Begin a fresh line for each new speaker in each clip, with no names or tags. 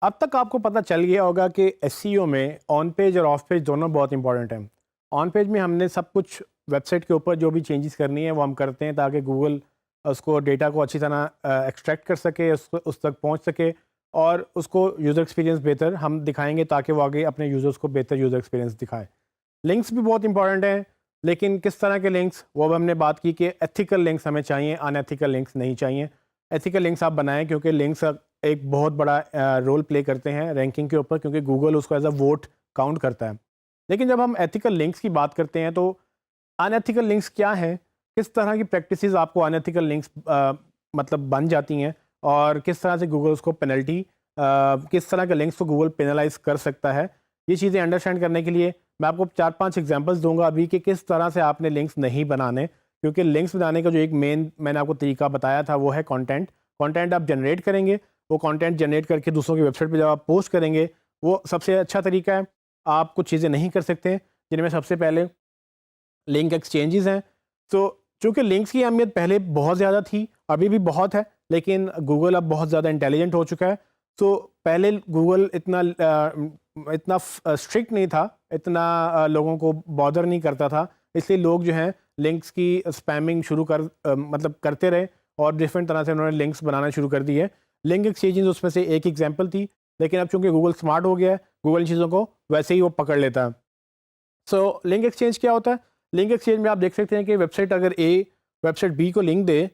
अब तक आपको पता चल गया होगा कि एसईओ में ऑन पेज और ऑफ पेज दोनों बहुत इंपॉर्टेंट हैं। ऑन पेज में हमने सब कुछ वेबसाइट के ऊपर जो भी चेंजेस करनी है वो हम करते हैं ताकि गूगल उसको डेटा को अच्छी तरह एक्सट्रैक्ट कर सके, उस तक पहुंच सके और उसको यूज़र एक्सपीरियंस बेहतर हम दिखाएंगे ताकि वो आगे अपने यूज़र्स को बेहतर यूज़र एक्सपीरियंस दिखाए। लिंक्स भी बहुत इंपॉर्टेंट हैं, लेकिन किस तरह के लिंक्स वो अब हमने बात की कि एथिकल लिंक्स हमें चाहिए, अनएथिकल लिंक्स नहीं चाहिए। एथिकल लिंक्स आप बनाएं क्योंकि लिंक्स एक बहुत बड़ा रोल प्ले करते हैं रैंकिंग के ऊपर, क्योंकि गूगल उसको एज अ वोट काउंट करता है। लेकिन जब हम एथिकल लिंक्स की बात करते हैं तो अनएथिकल लिंक्स क्या हैं, किस तरह की प्रैक्टिसेस आपको अनएथिकल लिंक्स मतलब बन जाती हैं और किस तरह से गूगल उसको पेनल्टी किस तरह के लिंक्स को गूगल पेनलाइज कर सकता है, ये चीज़ें अंडरस्टैंड करने के लिए मैं आपको 4-5 एग्जांपल्स दूंगा अभी कि किस तरह से आपने लिंक्स नहीं बनाने। क्योंकि लिंक्स बनाने का जो एक मेन मैंने आपको तरीका बताया था वो है कंटेंट। कंटेंट आप जनरेट करेंगे, वो कंटेंट जनरेट करके दूसरों की वेबसाइट पे जब आप पोस्ट करेंगे वो सबसे अच्छा तरीका है। आप कुछ चीज़ें नहीं कर सकते जिनमें सबसे पहले लिंक एक्सचेंजेस हैं। तो चूँकि लिंक्स की अहमियत पहले बहुत ज़्यादा थी, अभी भी बहुत है, लेकिन गूगल अब बहुत ज़्यादा इंटेलिजेंट हो चुका है। तो पहले गूगल इतना स्ट्रिक्ट नहीं था, इतना लोगों को बॉदर नहीं करता था, इसलिए लोग जो हैं लिंक्स की स्पैमिंग शुरू मतलब करते रहे और डिफरेंट तरह से उन्होंने लिंक्स बनाना शुरू कर दिए। लिंक एक्सचेंजेस उसमें से एक एग्जांपल थी, लेकिन अब चूंकि गूगल स्मार्ट हो गया है, गूगल इन चीज़ों को वैसे ही वो पकड़ लेता है। सो लिंक एक्सचेंज क्या होता है? लिंक एक्सचेंज में आप देख सकते हैं कि वेबसाइट अगर ए वेबसाइट बी को लिंक दे,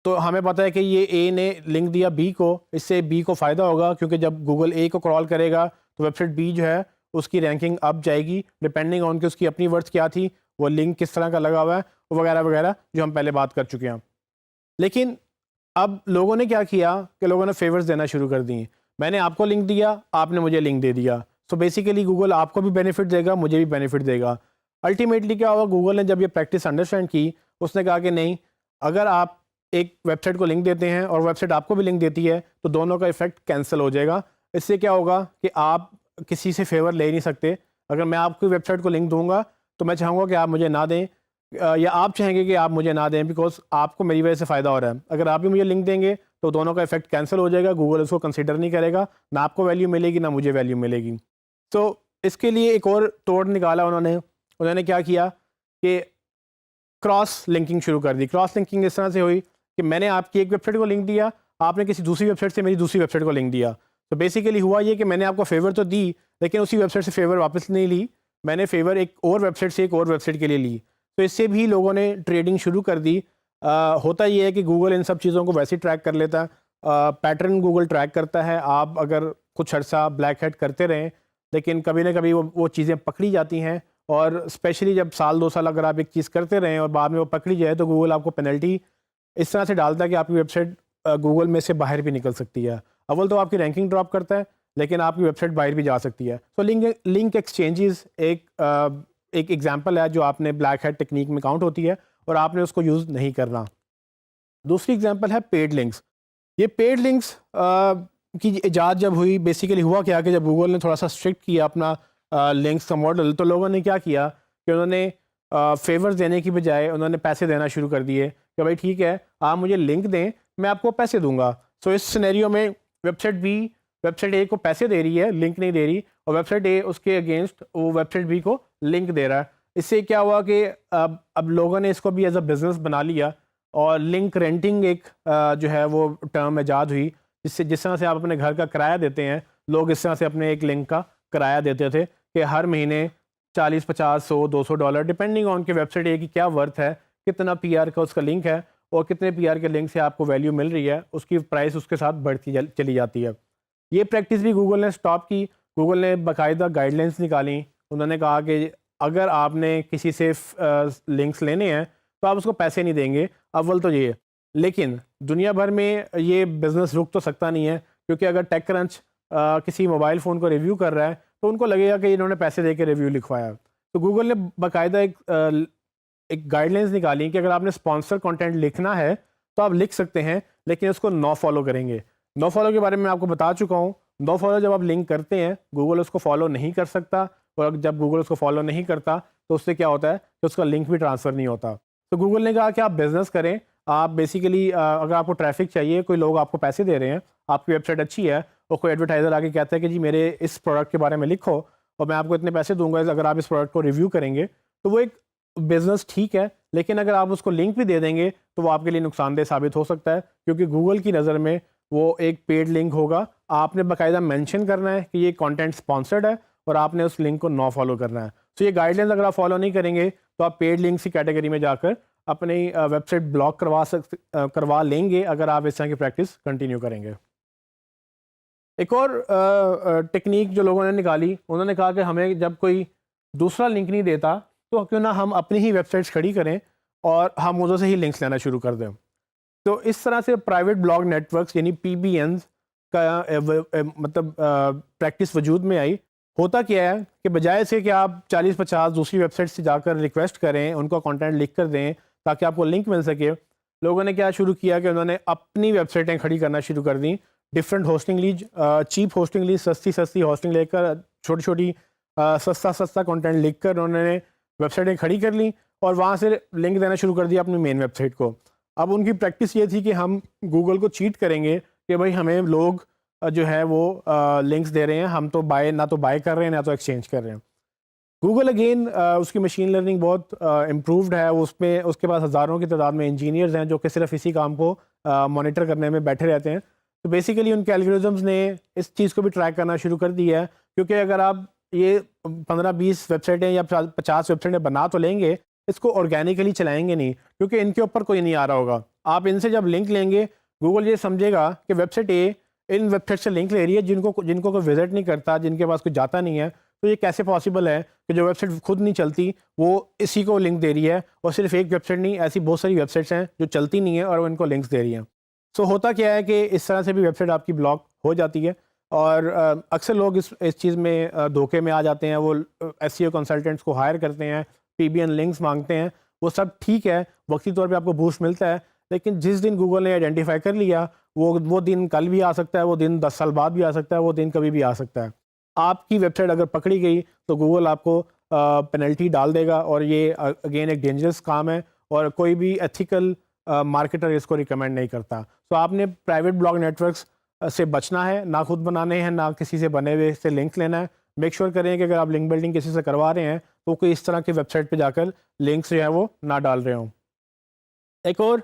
तो हमें पता है कि ये ए ने लिंक दिया बी को, इससे बी को फ़ायदा होगा क्योंकि जब गूगल ए को क्रॉल करेगा तो वेबसाइट बी जो है उसकी रैंकिंग अप जाएगी, डिपेंडिंग ऑन कि उसकी अपनी वर्ड्स क्या थी, वो लिंक किस तरह का लगा हुआ है, वगैरह वगैरह जो हम पहले बात कर चुके हैं। लेकिन अब लोगों ने क्या किया कि लोगों ने फेवर्स देना शुरू कर दिए। मैंने आपको लिंक दिया, आपने मुझे लिंक दे दिया, सो बेसिकली गूगल आपको भी बेनिफिट देगा, मुझे भी बेनिफिट देगा। अल्टीमेटली क्या होगा, गूगल ने जब ये प्रैक्टिस अंडरस्टैंड की, उसने कहा कि नहीं, अगर आप एक वेबसाइट को लिंक देते हैं और वेबसाइट आपको भी लिंक देती है तो दोनों का इफेक्ट कैंसिल हो जाएगा। इससे क्या होगा कि आप किसी से फेवर ले नहीं सकते। अगर मैं आपकी वेबसाइट को लिंक दूंगा तो मैं चाहूँगा कि आप मुझे ना दें, या आप चाहेंगे कि आप मुझे ना दें, बिकॉज आपको मेरी वजह से फ़ायदा हो रहा है। अगर आप भी मुझे लिंक देंगे तो दोनों का इफेक्ट कैंसिल हो जाएगा, गूगल उसको कंसिडर नहीं करेगा, ना आपको वैल्यू मिलेगी ना मुझे वैल्यू मिलेगी। तो इसके लिए एक और तोड़ निकाला उन्होंने। उन्होंने क्या किया कि क्रॉस लिंकिंग शुरू कर दी। क्रॉस लिंकिंग इस तरह से हुई कि मैंने आपकी एक वेबसाइट को लिंक दिया, आपने किसी दूसरी वेबसाइट से मेरी दूसरी वेबसाइट को लिंक दिया। तो बेसिकली हुआ ये कि मैंने आपको फेवर तो दी, लेकिन उसी वेबसाइट से फेवर वापस नहीं ली, मैंने फेवर एक और वेबसाइट से एक और वेबसाइट के लिए ली। तो इससे भी लोगों ने ट्रेडिंग शुरू कर दी। होता ये है कि गूगल इन सब चीज़ों को वैसे ही ट्रैक कर लेता है, पैटर्न गूगल ट्रैक करता है। आप अगर कुछ अर्सा ब्लैक हेड करते रहें, लेकिन कभी ना कभी वो चीज़ें पकड़ी जाती हैं, और स्पेशली जब साल 2 साल अगर आप एक चीज़ करते रहें और बाद में वो पकड़ी जाए तो गूगल आपको पेनल्टी इस तरह से डालता है कि आपकी वेबसाइट गूगल में से बाहर भी निकल सकती है। अव्वल तो आपकी रैंकिंग ड्रॉप करता है, लेकिन आपकी वेबसाइट बाहर भी जा सकती है। तो लिंक एक्सचेंजेस एक एग्जांपल है जो आपने ब्लैक हेड टेक्निक में काउंट होती है और आपने उसको यूज़ नहीं करना। दूसरी एग्जांपल है पेड लिंक्स। ये पेड लिंक्स की इजाद जब हुई, बेसिकली हुआ क्या कि जब गूगल ने थोड़ा सा स्ट्रिक्ट किया अपना लिंक्स का मॉडल, तो लोगों ने क्या किया कि उन्होंने फेवर्स देने की बजाय उन्होंने पैसे देना शुरू कर दिए कि भाई ठीक है, आप मुझे लिंक दें, मैं आपको पैसे दूंगा। सो इस सिनेरियो में वेबसाइट ए को पैसे दे रही है, लिंक नहीं दे रही, और वेबसाइट ए उसके अगेंस्ट वो वेबसाइट बी को लिंक दे रहा है। इससे क्या हुआ कि अब लोगों ने इसको भी एज अ बिज़नेस बना लिया और लिंक रेंटिंग एक जो है वो टर्म ईजाद हुई, जिस तरह से आप अपने घर का किराया देते हैं, लोग इस तरह से अपने एक लिंक का किराया देते थे कि हर महीने 40, 50, 100, $200 डिपेंडिंग ऑन कि वेबसाइट ए की क्या वर्थ है, कितना पीआर का उसका लिंक है और कितने पीआर के लिंक से आपको वैल्यू मिल रही है, उसकी प्राइस उसके साथ बढ़ती चली जाती है। ये प्रैक्टिस भी गूगल ने स्टॉप की। गूगल ने बाकायदा गाइडलाइंस निकाली। उन्होंने कहा कि अगर आपने किसी से लिंक्स लेने हैं तो आप उसको पैसे नहीं देंगे, अव्वल तो ये। लेकिन दुनिया भर में ये बिज़नेस रुक तो सकता नहीं है, क्योंकि अगर टेक क्रंच किसी मोबाइल फ़ोन को रिव्यू कर रहा है तो उनको लगेगा कि इन्होंने पैसे दे के रिव्यू लिखवाया। तो गूगल ने बाकायदा एक गाइडलाइंस निकाली कि अगर आपने स्पॉन्सर कंटेंट लिखना है तो आप लिख सकते हैं, लेकिन उसको नो फॉलो करेंगे। नो फॉलो के बारे में आपको बता चुका हूँ। नो फॉलो जब आप लिंक करते हैं, गूगल उसको फॉलो नहीं कर सकता, और जब गूगल उसको फॉलो नहीं करता तो उससे क्या होता है कि उसका लिंक भी ट्रांसफ़र नहीं होता। तो गूगल ने कहा कि आप बिज़नेस करें, आप बेसिकली अगर आपको ट्रैफिक चाहिए, कोई लोग आपको पैसे दे रहे हैं, आपकी वेबसाइट अच्छी है और कोई एडवर्टाइज़र आके कहता है कि जी मेरे इस प्रोडक्ट के बारे में लिखो और मैं आपको इतने पैसे दूंगा अगर आप इस प्रोडक्ट को रिव्यू करेंगे, तो वो एक बिज़नेस ठीक है, लेकिन अगर आप उसको लिंक भी दे देंगे तो वो आपके लिए नुकसानदेह साबित हो सकता है, क्योंकि गूगल की नज़र में वो एक पेड लिंक होगा। आपने बाकायदा मेंशन करना है कि ये कंटेंट स्पॉन्सर्ड है और आपने उस लिंक को नो फॉलो करना है। तो ये गाइडलाइंस अगर आप फॉलो नहीं करेंगे तो आप पेड लिंक्स की कैटेगरी में जाकर अपनी वेबसाइट ब्लॉक करवा लेंगे अगर आप इस तरह की प्रैक्टिस कंटिन्यू करेंगे। एक और टेक्निक जो लोगों ने निकाली, उन्होंने कहा कि हमें जब कोई दूसरा लिंक नहीं देता तो क्यों ना हम अपनी ही वेबसाइट्स खड़ी करें और हम उधर से ही लिंक्स लेना शुरू कर दें। तो इस तरह से प्राइवेट ब्लॉग नेटवर्क्स यानी पीबीएन्स का मतलब प्रैक्टिस वजूद में आई। होता क्या है कि बजाय से कि आप 40-50 दूसरी वेबसाइट से जाकर रिक्वेस्ट करें, उनको कंटेंट लिख कर दें ताकि आपको लिंक मिल सके, लोगों ने क्या शुरू किया कि उन्होंने अपनी वेबसाइटें खड़ी करना शुरू कर दी। Different hosting lease, cheap hosting lease, सस्ती होस्टिंग लेकर छोटी छोटी सस्ता कंटेंट लिख कर उन्होंने वेबसाइटें खड़ी कर ली और वहाँ से लिंक देना शुरू कर दिया अपनी मेन वेबसाइट को। अब उनकी प्रैक्टिस ये थी कि हम गूगल को चीट करेंगे कि भाई हमें लोग जो है वो लिंक्स दे रहे हैं, हम तो ना तो बाय कर रहे हैं ना तो एक्सचेंज कर रहे हैं। गूगल अगेन उसकी मशीन लर्निंग बहुत इम्प्रूव्ड है, उसमें उसके पास हज़ारों की तादाद में इंजीनियर्स हैं जो कि सिर्फ इसी काम को मॉनिटर करने में बैठे रहते हैं। तो बेसिकली उनके एल्गोरिथम्स ने इस चीज़ को भी ट्रैक करना शुरू कर दिया है, क्योंकि अगर आप ये 15-20 वेबसाइटें या 50 वेबसाइटें बना तो लेंगे, इसको ऑर्गेनिकली चलाएंगे नहीं, क्योंकि इनके ऊपर कोई नहीं आ रहा होगा। आप इनसे जब लिंक लेंगे, गूगल ये समझेगा कि वेबसाइट ए इन वेबसाइट से लिंक ले रही है जिनको कोई विजिट नहीं करता, जिनके पास कोई जाता नहीं है। तो ये कैसे पॉसिबल है कि जो वेबसाइट खुद नहीं चलती वो इसी को लिंक दे रही है, और सिर्फ एक वेबसाइट नहीं, ऐसी बहुत सारी वेबसाइट्स हैं जो चलती नहीं है और वो इनको लिंक्स दे रही हैं। सो होता क्या है कि इस तरह से भी वेबसाइट आपकी ब्लॉक हो जाती है, और अक्सर लोग इस चीज़ में धोखे में आ जाते हैं। वो एसईओ कंसल्टेंट्स को हायर करते हैं, पीबीएन लिंक्स मांगते हैं, वो सब ठीक है, वक्ती तौर पे आपको बूस्ट मिलता है, लेकिन जिस दिन गूगल ने आइडेंटिफाई कर लिया वो दिन कल भी आ सकता है, वो दिन 10 साल बाद भी आ सकता है, वो दिन कभी भी आ सकता है। आपकी वेबसाइट अगर पकड़ी गई तो गूगल आपको पेनल्टी डाल देगा, और ये अगेन एक डेंजरस काम है और कोई भी एथिकल मार्केटर इसको रिकमेंड नहीं करता। तो आपने प्राइवेट ब्लॉग नेटवर्क्स से बचना है, ना खुद बनाने हैं ना किसी से बने हुए से लिंक लेना है। मेक श्योर करें कि अगर आप लिंक बिल्डिंग किसी से करवा रहे हैं तो कोई इस तरह की वेबसाइट पे जाकर लिंक्स जो है वो ना डाल रहे हों। एक और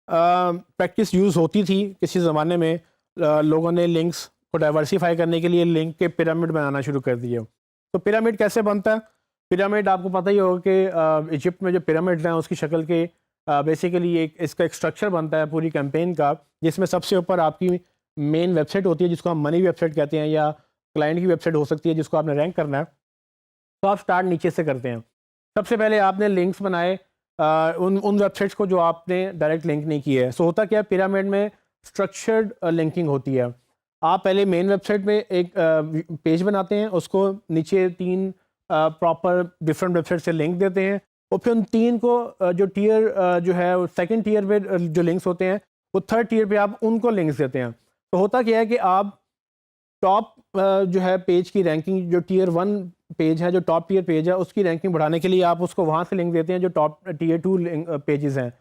प्रैक्टिस यूज़ होती थी किसी ज़माने में, लोगों ने लिंक्स को डाइवर्सिफाई करने के लिए लिंक के पिरामिड बनाना शुरू कर दिए। तो पिरामिड कैसे बनता है? पिरामिड आपको पता ही होगा कि इजिप्ट में जो पिरामिड्स हैं उसकी शक्ल के बेसिकली इसका एक स्ट्रक्चर बनता है पूरी कैंपेन का, जिसमें सबसे ऊपर आपकी मेन वेबसाइट होती है जिसको हम मनी वेबसाइट कहते हैं, या क्लाइंट की वेबसाइट हो सकती है जिसको आपने रैंक करना है। तो आप स्टार्ट नीचे से करते हैं। सबसे पहले आपने लिंक्स बनाए उन वेबसाइट्स को जो आपने डायरेक्ट लिंक नहीं किए है। सो होता क्या है, पिरामिड में स्ट्रक्चर्ड लिंकिंग होती है। आप पहले मेन वेबसाइट में एक पेज बनाते हैं, उसको नीचे 3 प्रॉपर डिफरेंट वेबसाइट से लिंक देते हैं, और फिर उन 3 को जो टियर जो है सेकंड टियर पे जो लिंक्स होते हैं वो थर्ड टियर पे आप उनको लिंक्स देते हैं। तो होता क्या है कि आप टॉप जो है पेज की रैंकिंग, जो टियर 1 पेज है, जो टॉप टियर पेज है, उसकी रैंकिंग बढ़ाने के लिए आप उसको वहाँ से लिंक देते हैं जो टॉप टियर 2 पेजेस हैं।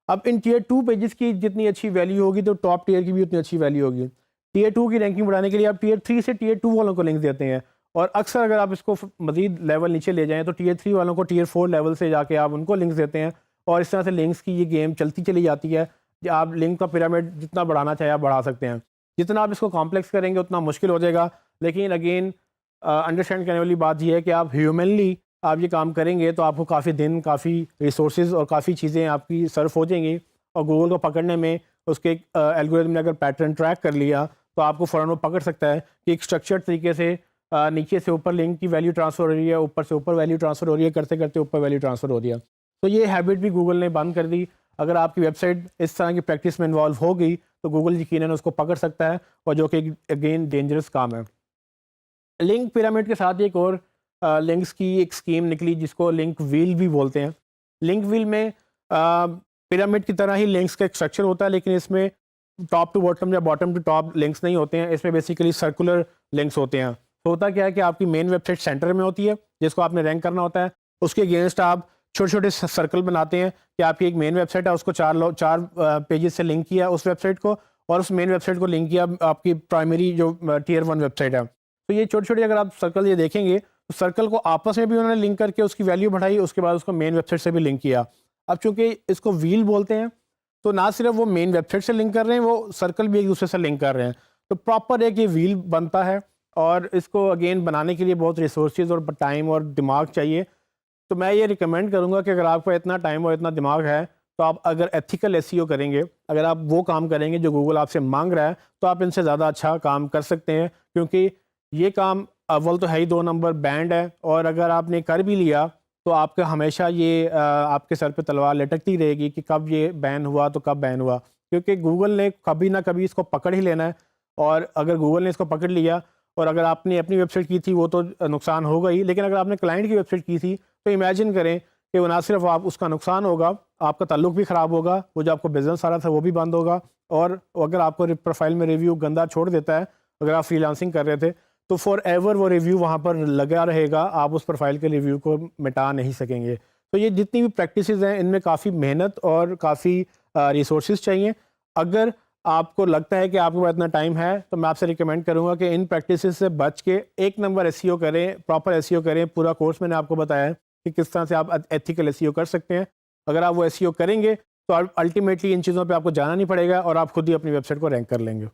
अब इन टियर 2 पेजेस की जितनी अच्छी वैल्यू होगी तो टॉप टियर की भी उतनी अच्छी वैल्यू होगी। टियर 2 की रैंकिंग बढ़ाने के लिए आप टियर 3 से टियर 2 वालों को लिंक देते हैं, और अक्सर अगर आप इसको मज़ीद लेवल नीचे ले जाएँ तो टियर 3 वालों को टियर 4 लेवल से जाके आप उनको लिंक्स देते हैं, और इस तरह से लिंक्स की ये गेम चलती चली जाती है। आप लिंक का पिरामिड जितना बढ़ाना चाहे आप बढ़ा सकते हैं। जितना आप इसको कॉम्प्लेक्स करेंगे उतना मुश्किल हो जाएगा, लेकिन अगेन अंडरस्टैंड करने वाली बात यह है कि आप ह्यूमनली आप ये काम करेंगे तो आपको काफ़ी दिन, काफ़ी रिसोर्सेज और काफ़ी चीज़ें आपकी सर्फ हो जाएंगी, और गूगल को पकड़ने में उसके एल्गोरिथम ने अगर पैटर्न ट्रैक कर लिया तो आपको फ़ौरन वो पकड़ सकता है कि एक स्ट्रक्चर्ड तरीके से नीचे से ऊपर लिंक की वैल्यू ट्रांसफ़र हो रही है, ऊपर से ऊपर वैल्यू ट्रांसफ़र हो रही है, करते करते ऊपर वैल्यू ट्रांसफ़र हो रही है। तो ये हैबिट भी गूगल ने बंद कर दी। अगर आपकी वेबसाइट इस तरह की प्रैक्टिस में इन्वॉल्व हो गई तो गूगल यकीनन उसको पकड़ सकता है, और जो कि अगेन डेंजरस काम है। लिंक पिरामिड के साथ एक और लिंक्स की एक स्कीम निकली जिसको लिंक व्हील भी बोलते हैं। लिंक व्हील में पिरामिड की तरह ही लिंक्स का एक स्ट्रक्चर होता है, लेकिन इसमें टॉप टू बॉटम या बॉटम टू टॉप लिंक्स नहीं होते हैं, इसमें बेसिकली सर्कुलर लिंक्स होते हैं। तो होता क्या है कि आपकी मेन वेबसाइट सेंटर में होती है जिसको आपने रैंक करना होता है, उसके अगेंस्ट आप छोटे छोटे सर्कल बनाते हैं कि आपकी एक मेन वेबसाइट है, उसको चार पेजेस से लिंक किया उस वेबसाइट को, और उस मेन वेबसाइट को लिंक किया आपकी प्राइमरी जो टियर 1 वेबसाइट है। तो ये छोटी छोटी अगर आप सर्कल ये देखेंगे तो सर्कल को आपस में भी उन्होंने लिंक करके उसकी वैल्यू बढ़ाई, उसके बाद उसको मेन वेबसाइट से भी लिंक किया। अब चूंकि इसको व्हील बोलते हैं तो ना सिर्फ वो मेन वेबसाइट से लिंक कर रहे हैं, वो सर्कल भी एक दूसरे से लिंक कर रहे हैं। तो प्रॉपर एक ये व्हील बनता है और इसको अगेन बनाने के लिए बहुत रिसोर्सेज और टाइम और दिमाग चाहिए। तो मैं ये रिकमेंड करूँगा कि अगर आपको इतना टाइम और इतना दिमाग है तो आप अगर एथिकल एसईओ करेंगे, अगर आप वो काम करेंगे जो गूगल आपसे मांग रहा है, तो आप इनसे ज़्यादा अच्छा काम कर सकते हैं। क्योंकि ये काम अव्वल तो है ही 2 नंबर बैंड है, और अगर आपने कर भी लिया तो आपका हमेशा ये आपके सर पे तलवार लटकती रहेगी कि कब ये बैन हुआ तो कब बैन हुआ। क्योंकि गूगल ने कभी ना कभी इसको पकड़ ही लेना है, और अगर गूगल ने इसको पकड़ लिया और अगर आपने अपनी वेबसाइट की थी वो तो नुकसान होगा ही, लेकिन अगर आपने क्लाइंट की वेबसाइट की थी तो इमेजिन करें कि वो ना सिर्फ आप उसका नुकसान होगा, आपका ताल्लुक भी ख़राब होगा, वो जो आपको बिजनेस आ रहा था वो भी बंद होगा, और अगर आपको प्रोफाइल में रिव्यू गंदा छोड़ देता है, अगर आप फ्रीलांसिंग कर रहे थे तो फॉर एवर वो रिव्यू वहाँ पर लगा रहेगा, आप उस प्रोफाइल के रिव्यू को मिटा नहीं सकेंगे। तो ये जितनी भी प्रैक्टिसेस हैं इनमें काफ़ी मेहनत और काफ़ी रिसोर्सेज चाहिए। अगर आपको लगता है कि आपके पास इतना टाइम है तो मैं आपसे रिकमेंड करूंगा कि इन प्रैक्टिसेस से बच के एक नंबर एसईओ करें, प्रॉपर एसईओ करें। पूरा कोर्स मैंने आपको बताया है कि किस तरह से आप एथिकल एसईओ कर सकते हैं। अगर आप वो एसईओ करेंगे तो अल्टीमेटली इन चीज़ों पे आपको जाना नहीं पड़ेगा और आप खुद ही अपनी वेबसाइट को रैंक कर लेंगे।